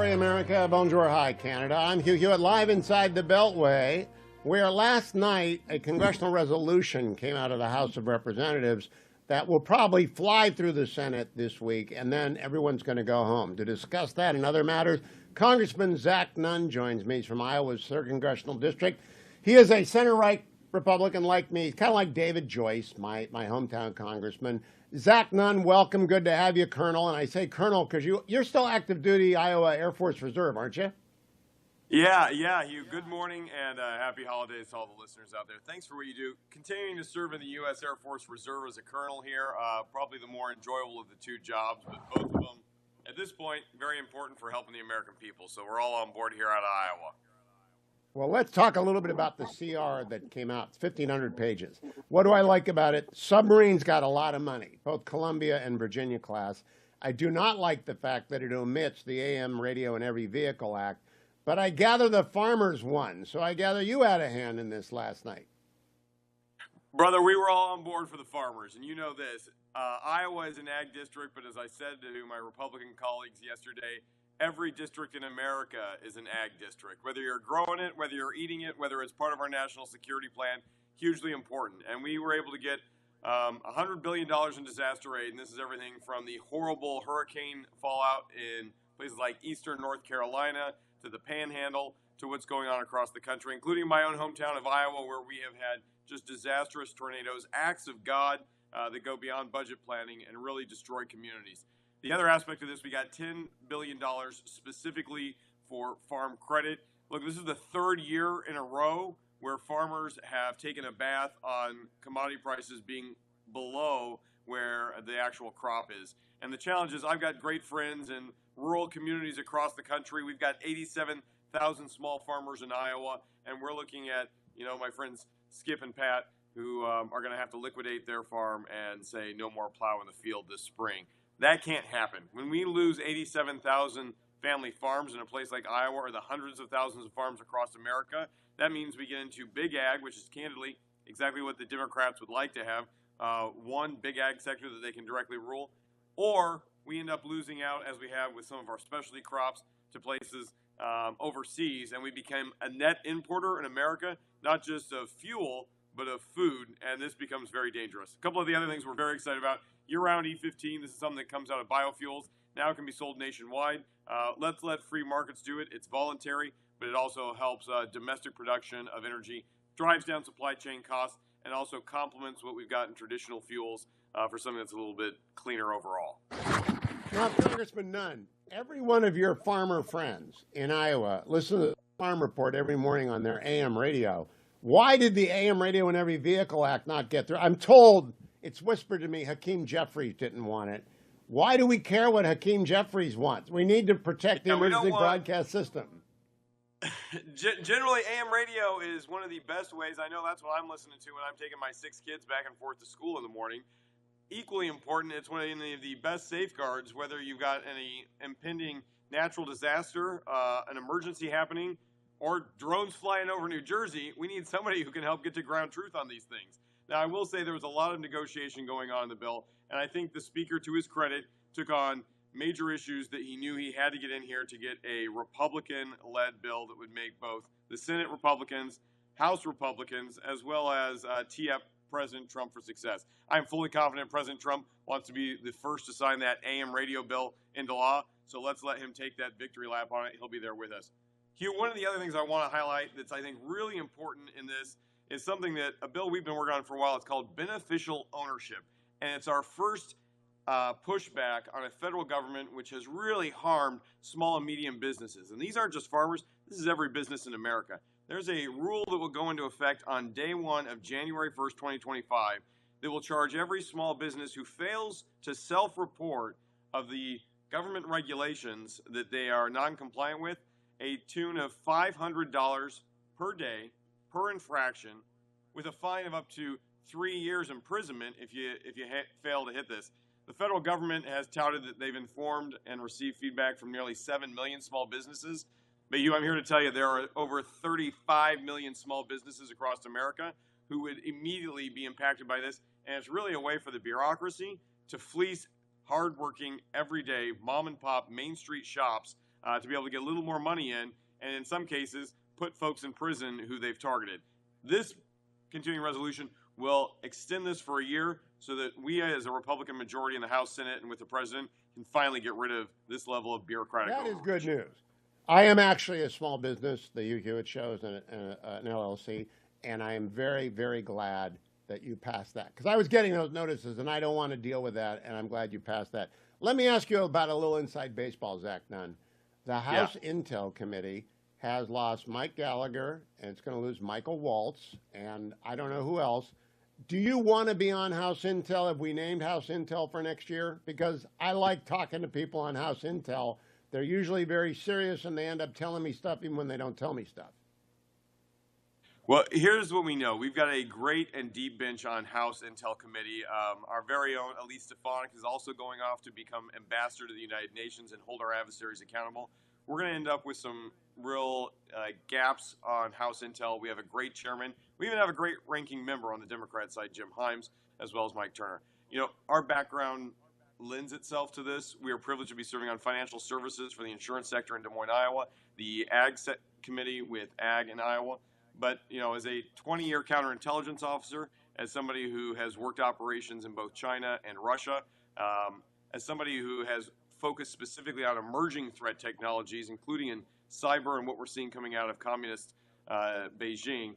Glory America, bonjour, hi Canada. I'm Hugh live inside the Beltway, where last night a congressional resolution came out of the House of Representatives that will probably fly through the Senate this week, and then everyone's going to go home. To discuss that and other matters, Congressman Zach Nunn joins me. He's from Iowa's 3rd Congressional District. He is a center-right Republican like me. He's kind of like David Joyce, my hometown congressman. Zach Nunn, welcome. Good to have you, Colonel. And I say Colonel because you're still active duty Iowa Air Force Reserve, aren't you? Yeah, Hugh. Good morning and happy holidays to all the listeners out there. Thanks for what you do. Continuing to serve in the U.S. Air Force Reserve as a colonel here, probably the more enjoyable of the two jobs, but both of them, at this point, very important for helping the American people. So we're all on board here out of Iowa. Well, let's talk a little bit about the CR that came out. It's 1,500 pages. What do I like about it? Submarines got a lot of money, both Columbia and Virginia class. I do not like the fact that it omits the AM Radio in Every Vehicle Act, but I gather the farmers won. So I gather you had a hand in this last night. Brother, we were all on board for the farmers, and you know this. Iowa is an ag district, but as I said to my Republican colleagues yesterday, every district in America is an ag district. Whether you're growing it, whether you're eating it, whether it's part of our national security plan, hugely important. And we were able to get $100 billion in disaster aid, and this is everything from the horrible hurricane fallout in places like eastern North Carolina to the Panhandle to what's going on across the country, including my own hometown of Iowa, where we have had just disastrous tornadoes, acts of God that go beyond budget planning and really destroy communities. The other aspect of this, we got $10 billion specifically for farm credit. Look, this is the 3rd year in a row where farmers have taken a bath on commodity prices being below where the actual crop is. And the challenge is I've got great friends in rural communities across the country. We've got 87,000 small farmers in Iowa, and we're looking at, my friends Skip and Pat, who are going to have to liquidate their farm and say no more plow in the field this spring. That can't happen. When we lose 87,000 family farms in a place like Iowa or the hundreds of thousands of farms across America, that means we get into big ag, which is candidly exactly what the Democrats would like to have, one big ag sector that they can directly rule, or we end up losing out, as we have with some of our specialty crops, to places overseas, and we become a net importer in America, not just of fuel, but of food, and this becomes very dangerous. A couple of the other things we're very excited about: year-round E15. This is something that comes out of biofuels. Now it can be sold nationwide. Let's let free markets do it. It's voluntary, but it also helps domestic production of energy, drives down supply chain costs, and also complements what we've got in traditional fuels for something that's a little bit cleaner overall. Now, Congressman Nunn, every one of your farmer friends in Iowa listen to the Farm Report every morning on their AM radio. Why did the AM Radio in Every Vehicle Act not get through? I'm told, it's whispered to me, Hakeem Jeffries didn't want it. Why do we care what Hakeem Jeffries wants? We need to protect the emergency broadcast system. Generally, AM radio is one of the best ways. I know that's what I'm listening to when I'm taking my 6 kids back and forth to school in the morning. Equally important, it's one of the best safeguards, whether you've got any impending natural disaster, an emergency happening, or drones flying over New Jersey. We need somebody who can help get to ground truth on these things. Now, I will say there was a lot of negotiation going on in the bill, and I think the Speaker, to his credit, took on major issues that he knew he had to get in here to get a Republican-led bill that would make both the Senate Republicans, House Republicans, as well as tee up President Trump for success. I'm fully confident President Trump wants to be the first to sign that AM radio bill into law, so let's let him take that victory lap on it. He'll be there with us. Hugh, one of the other things I want to highlight that's, I think, really important in this is something that a bill we've been working on for a while. It's called beneficial ownership, and it's our first pushback on a federal government which has really harmed small and medium businesses. And these aren't just farmers. This is every business in America. There's a rule that will go into effect on day 1 of January 1st, 2025, that will charge every small business who fails to self-report of the government regulations that they are non-compliant with a tune of $500 per day per infraction, with a fine of up to 3 years imprisonment if you fail to hit this. The federal government has touted that they've informed and received feedback from nearly 7 million small businesses. But Hugh, I'm here to tell you there are over 35 million small businesses across America who would immediately be impacted by this. And it's really a way for the bureaucracy to fleece hardworking, everyday, mom and pop Main Street shops to be able to get a little more money in, and in some cases, put folks in prison who they've targeted. This continuing resolution will extend this for a year so that we, as a Republican majority in the House, Senate, and with the president, can finally get rid of this level of bureaucratic That is overreach. good news. I am actually a small business, the Hugh Hewitt Show is an LLC, and I am very, very glad that you passed that. Because I was getting those notices, and I don't want to deal with that, and I'm glad you passed that. Let me ask you about a little inside baseball, Zach Nunn. The House Intel Committee has lost Mike Gallagher, and it's going to lose Michael Waltz, and I don't know who else. Do you want to be on House Intel? Have we named House Intel for next year? Because I like talking to people on House Intel. They're usually very serious, and they end up telling me stuff even when they don't tell me stuff. Well, here's what we know. We've got a great and deep bench on House Intel Committee. Our very own Elise Stefanik is also going off to become ambassador to the United Nations and hold our adversaries accountable. We're going to end up with some real gaps on House Intel. We have a great chairman. We even have a great ranking member on the Democrat side, Jim Himes, as well as Mike Turner. You know, our background lends itself to this. We are privileged to be serving on financial services for the insurance sector in Des Moines, Iowa, the Ag Committee with Ag in Iowa. But, you know, as a 20-year counterintelligence officer, as somebody who has worked operations in both China and Russia, as somebody who has focused specifically on emerging threat technologies, including in cyber and what we're seeing coming out of communist Beijing,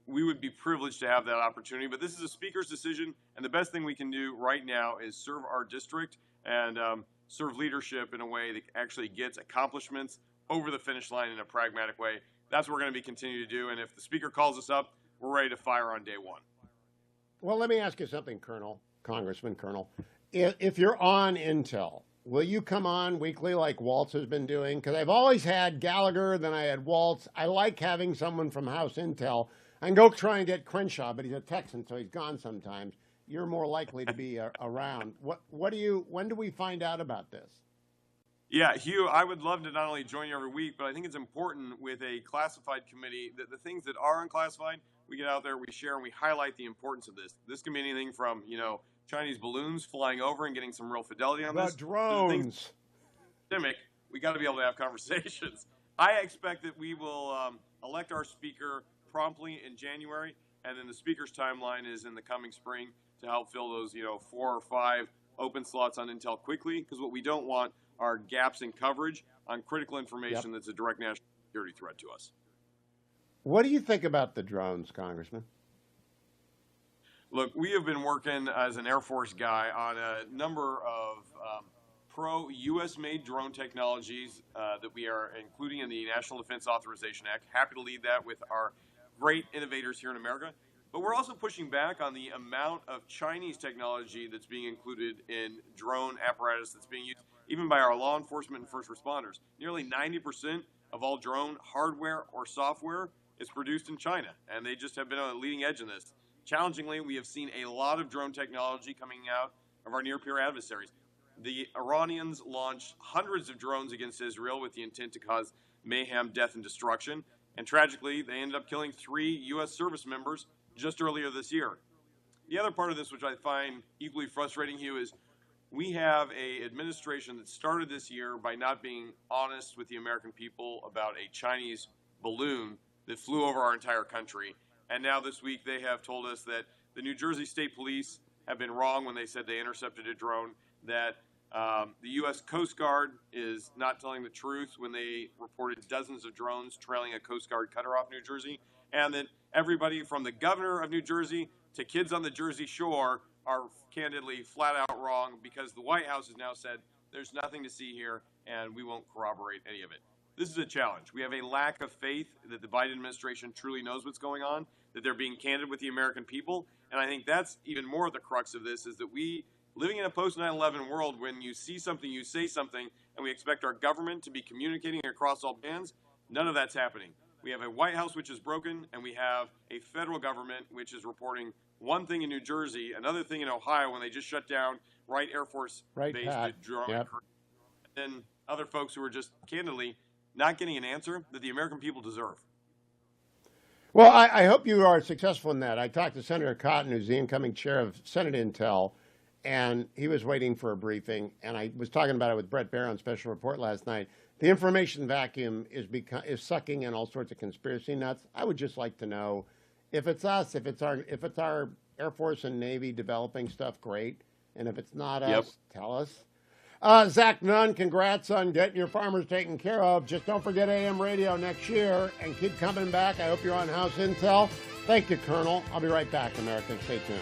we would be privileged to have that opportunity. But this is a speaker's decision, and the best thing we can do right now is serve our district and serve leadership in a way that actually gets accomplishments over the finish line in a pragmatic way. That's what we're going to be continuing to do. And if the speaker calls us up, we're ready to fire on day one. Well, let me ask you something, Congressman Colonel. If you're on Intel, will you come on weekly like Waltz has been doing? Because I've always had Gallagher, then I had Waltz. I like having someone from House Intel. I can go try and get Crenshaw, but he's a Texan, so he's gone sometimes. You're more likely to be around. When do we find out about this? Yeah, Hugh, I would love to not only join you every week, but I think it's important with a classified committee that the things that are unclassified, we get out there, we share, and we highlight the importance of this. This can be anything from, you know, Chinese balloons flying over and getting some real fidelity on this. The drones. We got to be able to have conversations. I expect that we will elect our speaker promptly in January, and then the speaker's timeline is in the coming spring to help fill those, 4 or 5 open slots on Intel quickly, because what we don't want are gaps in coverage on critical information that's a direct national security threat to us. What do you think about the drones, Congressman? Look, we have been working as an Air Force guy on a number of pro-U.S.-made drone technologies that we are including in the National Defense Authorization Act. Happy to lead that with our great innovators here in America. But we're also pushing back on the amount of Chinese technology that's being included in drone apparatus that's being used even by our law enforcement and first responders. Nearly 90% of all drone hardware or software is produced in China, and they just have been on the leading edge in this. Challengingly, we have seen a lot of drone technology coming out of our near-peer adversaries. The Iranians launched hundreds of drones against Israel with the intent to cause mayhem, death, and destruction. And tragically, they ended up killing 3 U.S. service members just earlier this year. The other part of this, which I find equally frustrating, Hugh, is we have an administration that started this year by not being honest with the American people about a Chinese balloon that flew over our entire country. And now this week they have told us that the New Jersey State Police have been wrong when they said they intercepted a drone, that the U.S. Coast Guard is not telling the truth when they reported dozens of drones trailing a Coast Guard cutter off New Jersey, and that everybody from the governor of New Jersey to kids on the Jersey Shore are candidly flat out wrong, because the White House has now said there's nothing to see here and we won't corroborate any of it. This is a challenge. We have a lack of faith that the Biden administration truly knows what's going on, that they're being candid with the American people. And I think that's even more the crux of this, is that we, living in a post 9/11 world, when you see something, you say something, and we expect our government to be communicating across all bands, none of that's happening. We have a White House which is broken, and we have a federal government which is reporting one thing in New Jersey, another thing in Ohio when they just shut down Wright Air Force Base to drone. And then other folks who are just candidly not getting an answer that the American people deserve. Well, I hope you are successful in that. I talked to Senator Cotton, who's the incoming chair of Senate Intel, and he was waiting for a briefing, and I was talking about it with Brett Baer on Special Report last night. The information vacuum is sucking in all sorts of conspiracy nuts. I would just like to know if it's us, if it's our Air Force and Navy developing stuff, great. And if it's not us, tell us. Zach Nunn, congrats on getting your farmers taken care of. Just don't forget AM radio next year and keep coming back. I hope you're on House Intel. Thank you, Colonel. I'll be right back, Americans. Stay tuned.